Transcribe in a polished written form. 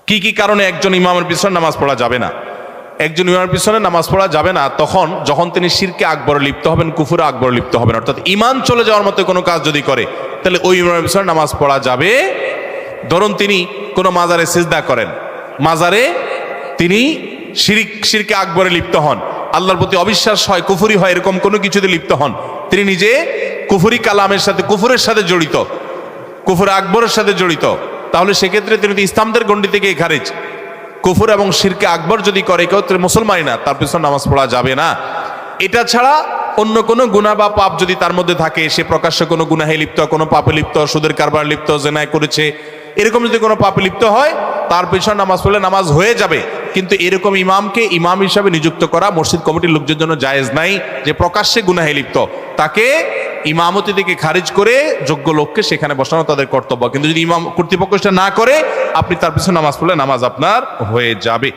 কি কি কারণে একজন ইমামের পিছনে নামাজ পড়া যাবে না? একজন ইমামের পিছনে নামাজ পড়া যাবে না যখন তিনি শিরকে আকবরে লিপ্ত হবেন, কুফুরে আকবরে লিপ্ত হবেন, অর্থাৎ ইমান চলে যাওয়ার মতো কোনো কাজ যদি করে, তাহলে ওই ইমামের পিছনে নামাজ পড়া যাবে। ধরুন তিনি কোনো মাজারে সিজদা করেন, মাজারে তিনি শিরকে আকবরে লিপ্ত হন, আল্লাহর প্রতি অবিশ্বাস হয়, কুফুরি হয়, এরকম কোনো কিছুতে লিপ্ত হন, তিনি নিজে কুফুরি কালামের সাথে, কুফুরের সাথে জড়িত, কুফুর আকবরের সাথে জড়িত, তাহলে সেক্ষেত্রে তিনি ইসলামদের গণ্ডি থেকে খারিজ। কুফর এবং শিরকে আকবর যদি করে কেউ, মুসলমানই না, তার পিছনে নামাজ পড়া যাবে না। এটা ছাড়া অন্য কোনো গুনাহ বা পাপ যদি তার মধ্যে থাকে, সে প্রকাশ্য কোনো গুনাহে লিপ্ত, কোনো পাপে লিপ্ত, সুদের কারবার লিপ্ত, জেনায় করেছে, এরকম যদি কোনো পাপে লিপ্ত হয়, তার পিছনে নামাজ পড়লে নামাজ হয়ে যাবে। কিন্তু এরকম ইমামকে ইমাম হিসাবে নিযুক্ত করা মসজিদ কমিটির লোকদের জন্য জায়েজ নাই, যে প্রকাশ্যে গুনাহে লিপ্ত, তাকে ইমামতি থেকে খারিজ করে যোগ্য লোককে সেখানে বসানো তাদের কর্তব্য। কিন্তু যদি ইমাম কর্তৃপক্ষ সেটা না করে, আপনি তার পিছনে নামাজ পড়লে নামাজ আপনার হয়ে যাবে।